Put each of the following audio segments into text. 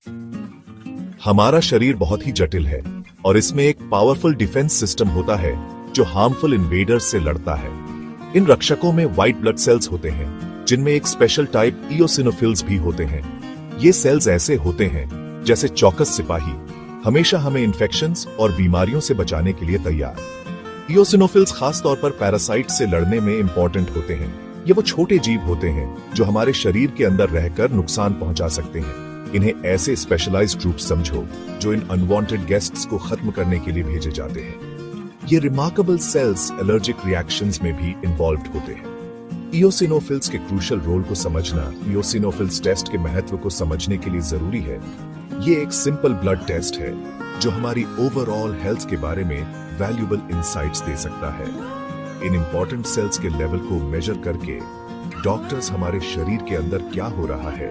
हमारा शरीर बहुत ही जटिल है और इसमें एक पावरफुल डिफेंस सिस्टम होता है जो हार्मफुल इन्वेडर्स से लड़ता है। इन रक्षकों में व्हाइट ब्लड सेल्स होते हैं जिनमें एक स्पेशल टाइप इओसिनोफिल्स भी होते हैं। ये सेल्स ऐसे होते हैं जैसे चौकस सिपाही, हमेशा हमें इन्फेक्शंस और बीमारियों से बचाने के लिए तैयार। इओसिनोफिल्स खास तौर पर पैरासाइट से लड़ने में इंपॉर्टेंट होते हैं। ये वो छोटे जीव होते हैं जो हमारे शरीर के अंदर रहकर नुकसान पहुंचा सकते हैं। इन्हें ऐसे स्पेशलाइज्ड ग्रुप समझो जो इन अनवांटेड गेस्ट्स को खत्म करने के लिए भेजे जाते हैं। ये रिमार्केबल सेल्स एलर्जिक रिएक्शंस में भी इन्वॉल्व्ड होते हैं। इओसिनोफिल्स के क्रूशियल रोल को समझना इओसिनोफिल्स टेस्ट के महत्व को समझने के लिए जरूरी है। ये एक सिंपल ब्लड टेस्ट है जो हमारी ओवरऑल हेल्थ के बारे में वैल्यूएबल इंसाइट्स दे सकता है। इन इंपॉर्टेंट सेल्स के लेवल को मेजर करके डॉक्टर्स हमारे शरीर के अंदर क्या हो रहा है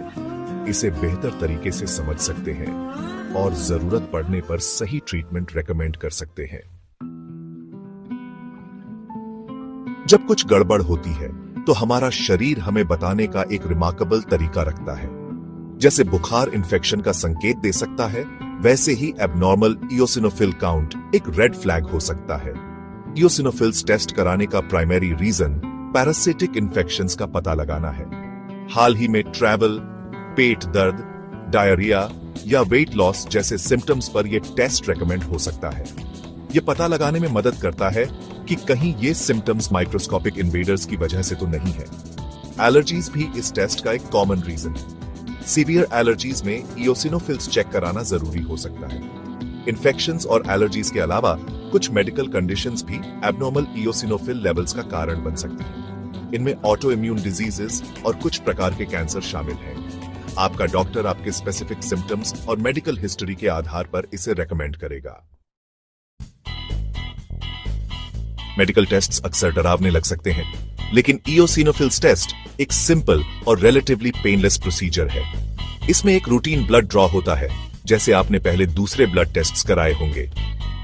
इसे बेहतर तरीके से समझ सकते हैं और जरूरत पड़ने पर सही ट्रीटमेंट रेकमेंड कर सकते हैं। जब कुछ गड़बड़ होती है तो हमारा शरीर हमें बताने का एक रिमार्केबल तरीका रखता है। जैसे बुखार इन्फेक्शन का संकेत दे सकता है, वैसे ही एबनॉर्मल इओसिनोफिल काउंट एक रेड फ्लैग हो सकता है। इओसिनोफिल्स टेस्ट कराने का प्राइमरी रीजन पैरासिटिक इन्फेक्शंस का पता लगाना है। हाल ही में ट्रैवल, पेट दर्द, डायरिया या वेट लॉस जैसे सिम्टम्स पर यह टेस्ट रेकमेंड हो सकता है। यह पता लगाने में मदद करता है कि कहीं ये सिम्टम्स माइक्रोस्कोपिक इन्वेडर्स की वजह से तो नहीं है। एलर्जीज भी इस टेस्ट का एक कॉमन रीजन है। सीवियर एलर्जीज में इओसिनोफिल्स चेक कराना जरूरी हो सकता है। इन्फेक्शंस और एलर्जीज के अलावा कुछ मेडिकल कंडीशंस भी एबनॉर्मल इओसिनोफिल लेवल्स का कारण बन सकती हैं। इनमें ऑटो इम्यून डिजीजेस और कुछ प्रकार के कैंसर शामिल हैं। आपका डॉक्टर आपके स्पेसिफिक सिम्टम्स और मेडिकल हिस्ट्री के आधार पर इसे रेकमेंड करेगा। मेडिकल टेस्ट्स अक्सर डरावने लग सकते हैं, लेकिन इओसिनोफिल्स टेस्ट एक सिंपल और रिलेटिवली पेनलेस प्रोसीजर है। इसमें एक रूटीन ब्लड ड्रॉ होता है, जैसे आपने पहले दूसरे ब्लड टेस्ट्स कराए होंगे।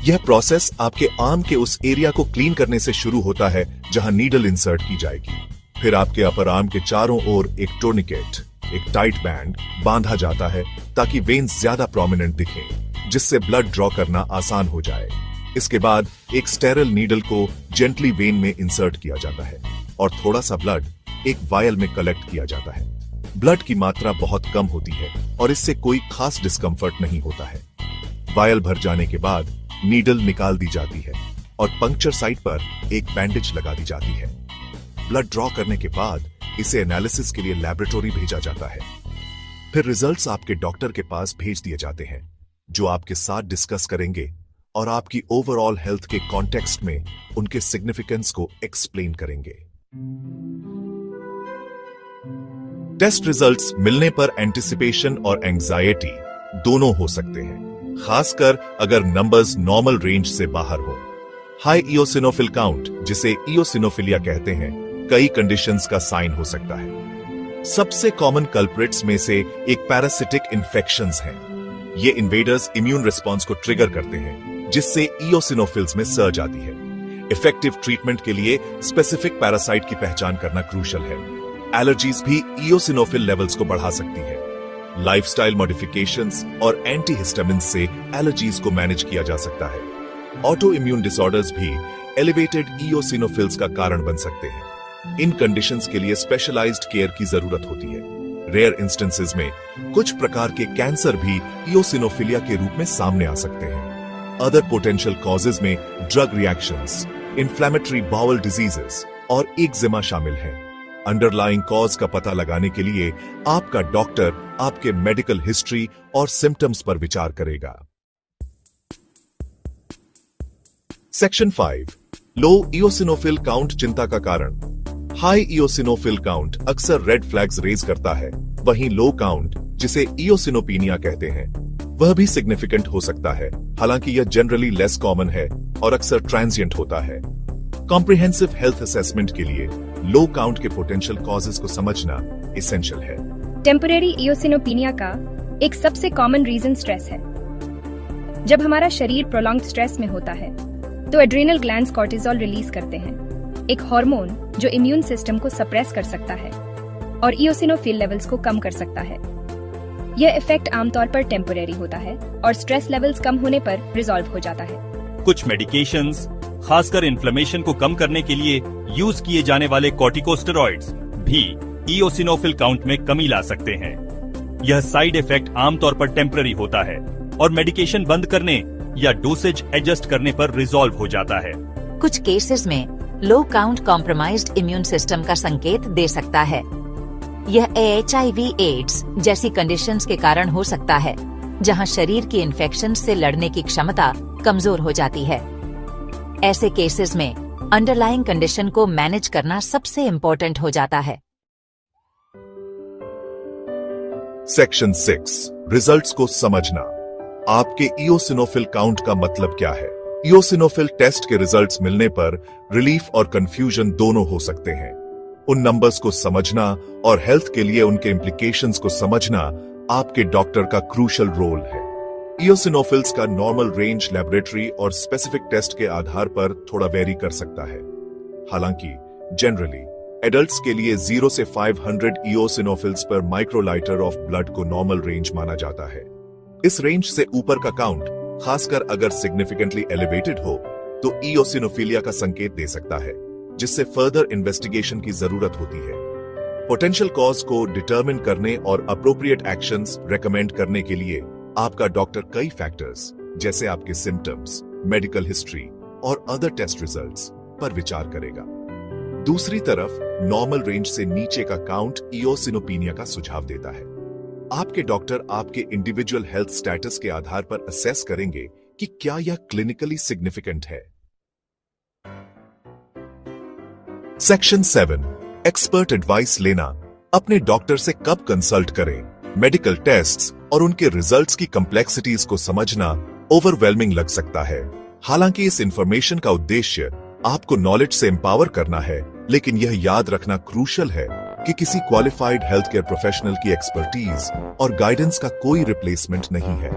यह प्रोसेस आपके आर्म के उस एरिया को क्लीन करने से शुरू होता है जहां नीडल इंसर्ट की जाएगी। फिर आपके अपर आर्म के चारों ओर एक टोर्निकेट, एक टाइट बैंड बांधा जाता है ताकि वेन्स ज्यादा प्रोमिनेंट दिखें, जिससे ब्लड ड्रॉ करना आसान हो जाए। इसके बाद एक स्टेरिल नीडल को जेंटली वेन में इंसर्ट किया जाता है और थोड़ा सा ब्लड एक वायल में कलेक्ट किया जाता है। ब्लड की मात्रा बहुत कम होती है और इससे कोई खास डिस्कंफर्ट नहीं होता है। वायल भर जाने के बाद नीडल निकाल दी जाती है और पंक्चर साइट पर एक बैंडेज लगा दी जाती है। ब्लड ड्रॉ करने के बाद इसे एनालिसिस के लिए लैबोरेटरी भेजा जाता है। फिर रिजल्ट्स आपके डॉक्टर के पास भेज दिए जाते हैं, जो आपके साथ डिस्कस करेंगे और आपकी ओवरऑल हेल्थ के कॉन्टेक्स्ट में उनके सिग्निफिकेंस को एक्सप्लेन करेंगे। टेस्ट रिजल्ट्स मिलने पर एंटिसिपेशन और एंजाइटी दोनों हो सकते हैं, खासकर अगर नंबर्स नॉर्मल रेंज से बाहर हो। हाई इओसिनोफिल काउंट, जिसे इओसिनोफिलिया कहते हैं, कई कंडीशंस का साइन हो सकता है। सबसे कॉमन कल्प्रिट्स में से एक पैरासिटिक इन्फेक्शंस हैं। ये इन्वेडर्स इम्यून रिस्पॉन्स को ट्रिगर करते हैं, जिससे इओसिनोफिल्स में सर्ज आती है। इफेक्टिव ट्रीटमेंट के लिए स्पेसिफिक पैरासाइट की पहचान करना क्रूशियल है। एलर्जीज भी इओसिनोफिल लेवल्स को बढ़ा सकती है। लाइफस्टाइल मॉडिफिकेशंस और एंटीहिस्टामिन से एलर्जीज को मैनेज किया जा सकता है। ऑटो इम्यून डिसऑर्डर्स भी एलिवेटेड इओसिनोफिल्स का कारण बन सकते हैं। इन कंडीशंस के लिए स्पेशलाइज्ड केयर की जरूरत होती है। रेयर इंस्टेंसेस में कुछ प्रकार के कैंसर भी इओसिनोफिलिया के रूप में सामने आ सकते हैं। अदर पोटेंशियल कॉजेज में drug reactions, inflammatory bowel diseases और एक्जिमा शामिल हैं। अंडरलाइंग कॉज का पता लगाने के लिए आपका डॉक्टर आपके मेडिकल हिस्ट्री और सिम्टम्स पर विचार करेगा। सेक्शन 5, लो इओसिनोफिल काउंट चिंता का कारण। हाई इओसिनोफिल काउंट अक्सर रेड फ्लैग्स रेज करता है, वहीं लो काउंट, जिसे इओसिनोपीनिया कहते हैं, वह भी सिग्निफिकेंट हो सकता है। हालांकि यह जनरली लेस कॉमन है और अक्सर ट्रांजिएंट होता है। कॉम्प्रिहेंसिव हेल्थ असेसमेंट के लिए लो काउंट के पोटेंशियल कॉजेज को समझना एसेंशियल है। टेम्परेरी इओसिनोपीनिया का एक सबसे कॉमन रीजन स्ट्रेस है। जब हमारा शरीर प्रोलॉन्ग्ड स्ट्रेस में होता है तो एड्रिनल ग्लैंड्स कॉर्टिसोल रिलीज करते हैं, एक हार्मोन जो इम्यून सिस्टम को सप्रेस कर सकता है और इओसिनोफिल लेवल्स को कम कर सकता है। यह इफेक्ट आमतौर पर टेम्पोरेरी होता है और स्ट्रेस लेवल्स कम होने पर रिजॉल्व हो जाता है। कुछ मेडिकेशंस, खासकर इन्फ्लेमेशन को कम करने के लिए यूज किए जाने वाले कॉर्टिकोस्टेरॉइड्स भी इओसिनोफिल काउंट में कमी ला सकते हैं। यह साइड इफेक्ट आमतौर पर टेम्पररी होता है और मेडिकेशन बंद करने या डोसेज एडजस्ट करने पर रिजॉल्व हो जाता है। कुछ केसेस में लो काउंट कॉम्प्रोमाइज्ड इम्यून सिस्टम का संकेत दे सकता है। यह HIV/AIDS जैसी कंडीशंस के कारण हो सकता है, जहां शरीर की इन्फेक्शन से लड़ने की क्षमता कमजोर हो जाती है। ऐसे केसेस में अंडरलाइंग कंडीशन को मैनेज करना सबसे इम्पोर्टेंट हो जाता है। सेक्शन 6 रिजल्ट्स को समझना। आपके इओसिनोफिल काउंट का मतलब क्या है? इओसिनोफिल टेस्ट के रिजल्ट्स मिलने पर रिलीफ और कंफ्यूजन दोनों हो सकते हैं। उन नंबर्स को समझना और हेल्थ के लिए उनके इम्प्लीकेशंस को समझना आपके डॉक्टर का क्रूशल रोल है। इओसिनोफिल्स का नॉर्मल रेंज लैबोरेटरी और स्पेसिफिक टेस्ट के आधार पर थोड़ा वेरी कर सकता है। हालांकि जनरली एडल्ट्स के लिए 0 से 500 इओसिनोफिल्स पर माइक्रोलाइटर ऑफ ब्लड को नॉर्मल रेंज माना जाता है। इस रेंज से ऊपर का काउंट, खासकर अगर सिग्निफिकेंटली एलिवेटेड हो, तो इओसिनोफिलिया का संकेत दे सकता है, जिससे फर्दर इन्वेस्टिगेशन की जरूरत होती है। पोटेंशियल कॉज को डिटरमिन करने और अप्रोप्रिएट एक्शंस रेकमेंड करने के लिए आपका डॉक्टर कई फैक्टर्स जैसे आपके सिम्टम्स, मेडिकल हिस्ट्री और अदर टेस्ट रिजल्ट्स पर विचार करेगा। दूसरी तरफ नॉर्मल रेंज से नीचे का काउंट इओसिनोपिनिया का सुझाव देता है। आपके डॉक्टर आपके इंडिविजुअल हेल्थ स्टेटस के आधार पर असेस करेंगे कि क्या यह क्लिनिकली सिग्निफिकेंट है। सेक्शन 7 एक्सपर्ट एडवाइस लेना। अपने डॉक्टर से कब कंसल्ट करें? मेडिकल टेस्ट्स और उनके रिजल्ट्स की कॉम्प्लेक्सिटीज को समझना ओवरवेलमिंग लग सकता है। हालांकि इस इंफॉर्मेशन का उद्देश्य आपको नॉलेज से एम्पावर करना है, लेकिन यह याद रखना क्रूशल है कि किसी क्वालिफाइड हेल्थ केयर प्रोफेशनल की एक्सपर्टीज और गाइडेंस का कोई रिप्लेसमेंट नहीं है।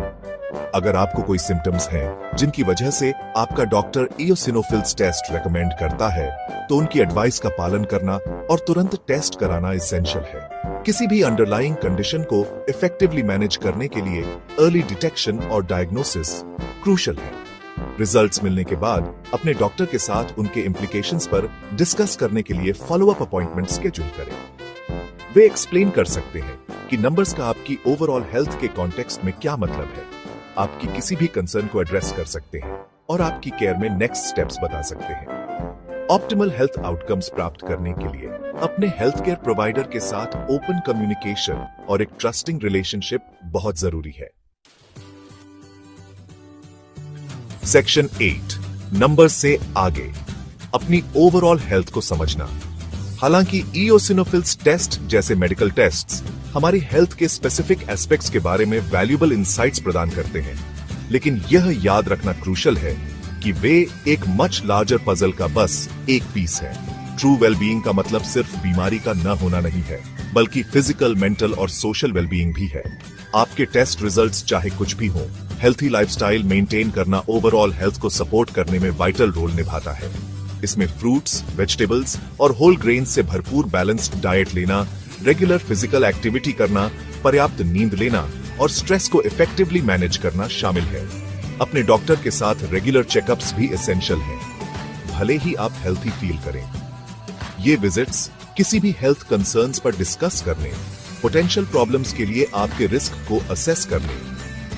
अगर आपको कोई सिम्टम्स हैं जिनकी वजह से आपका डॉक्टर इओसिनोफिल्स टेस्ट रेकमेंड करता है, तो उनकी एडवाइस का पालन करना और तुरंत टेस्ट कराना एसेंशियल है। किसी भी अंडरलाइंग कंडीशन को इफेक्टिवली मैनेज करने के लिए अर्ली डिटेक्शन और डायग्नोसिस क्रूशल है। रिजल्ट्स मिलने के बाद अपने डॉक्टर के साथ उनके इम्प्लीकेशंस पर डिस्कस करने के लिए फॉलोअप अपॉइंटमेंट शेड्यूल करें। वे एक्सप्लेन कर सकते हैं कि नंबर्स का आपकी ओवरऑल हेल्थ के कॉन्टेक्स्ट में क्या मतलब है, आपकी किसी भी कंसर्न को एड्रेस कर सकते हैं और आपकी केयर में नेक्स्ट स्टेप्स बता सकते हैं। ऑप्टिमल हेल्थ आउटकम्स प्राप्त करने के लिए अपने हेल्थ केयर प्रोवाइडर के साथ ओपन कम्युनिकेशन और एक ट्रस्टिंग रिलेशनशिप बहुत जरूरी है। सेक्शन 8 नंबर से आगे अपनी ओवरऑल हेल्थ को समझना। हालांकि इओसिनोफिल्स टेस्ट जैसे मेडिकल टेस्ट्स हमारी हेल्थ के स्पेसिफिक एस्पेक्ट्स के बारे में वैल्यूएबल इंसाइट्स प्रदान करते हैं, लेकिन यह याद रखना क्रूशल है कि वे एक मच लार्जर पजल का बस एक पीस है। ट्रू वेलबीइंग का मतलब सिर्फ बीमारी का न होना नहीं है, बल्कि फिजिकल, मेंटल और सोशल वेलबीइंग भी है। आपके टेस्ट रिजल्ट्स चाहे कुछ भी हो, हेल्थी लाइफस्टाइल मेंटेन करना ओवरऑल हेल्थ को सपोर्ट करने में वाइटल रोल निभाता है। इसमें फ्रूट्स, वेजिटेबल्स और होल ग्रेन से भरपूर बैलेंस्ड डाइट लेना, रेगुलर फिजिकल एक्टिविटी करना, पर्याप्त नींद लेना और स्ट्रेस को इफेक्टिवली मैनेज करना शामिल है। अपने डॉक्टर के साथ रेगुलर चेकअप्स भी एसेंशियल हैं, भले ही आप हेल्थी फील करें। ये विजिट्स किसी भी हेल्थ कंसर्न्स पर डिस्कस करने, पोटेंशियल प्रॉब्लम्स के लिए आपके रिस्क को असेस करने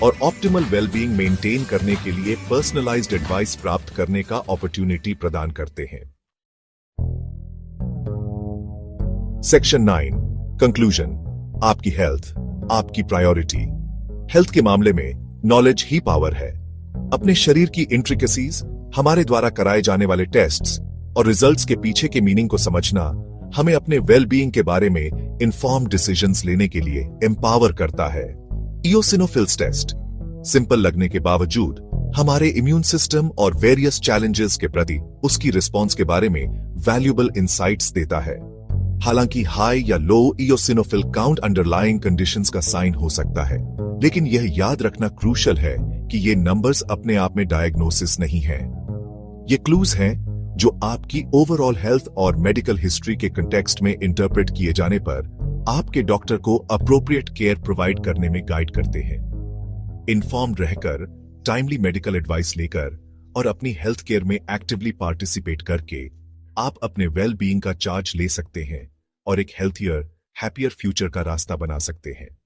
और ऑप्टिमल वेलबीइंग मेंटेन करने के लिए पर्सनलाइज्ड एडवाइस प्राप्त करने का अपॉर्चुनिटी प्रदान करते हैं। Section 9 conclusion. आपकी हेल्थ आपकी प्रायोरिटी। हेल्थ के मामले में नॉलेज ही पावर है। अपने शरीर की इंट्रिकेसीज, हमारे द्वारा कराए जाने वाले टेस्ट्स और रिजल्ट्स के पीछे के मीनिंग को समझना हमें अपने वेलबीइंग के बारे में इन्फॉर्म्ड डिसीजंस लेने के लिए एम्पावर करता है। इओसिनोफिल्स टेस्ट सिंपल लगने के बावजूद हमारे इम्यून सिस्टम और वेरियस चैलेंजेस के प्रति उसकी रिस्पॉन्स के बारे में वैल्यूएबल इंसाइट्स देता है। हालांकि हाई या लो इओसिनोफिल काउंट अंडरलाइंग कंडीशंस का साइन हो सकता है, लेकिन यह याद रखना क्रूशल है कि ये नंबर्स अपने आप में डायग्नोसिस नहीं है। ये क्लूज हैं जो आपकी ओवरऑल हेल्थ और मेडिकल हिस्ट्री के कंटेक्स्ट में इंटरप्रेट किए जाने पर आपके डॉक्टर को अप्रोप्रिएट केयर प्रोवाइड करने में गाइड करते हैं। इन्फॉर्म्ड रहकर, टाइमली मेडिकल एडवाइस लेकर और अपनी हेल्थ केयर में एक्टिवली पार्टिसिपेट करके आप अपने वेल बीइंग का चार्ज ले सकते हैं और एक हेल्थियर, हैप्पियर फ्यूचर का रास्ता बना सकते हैं।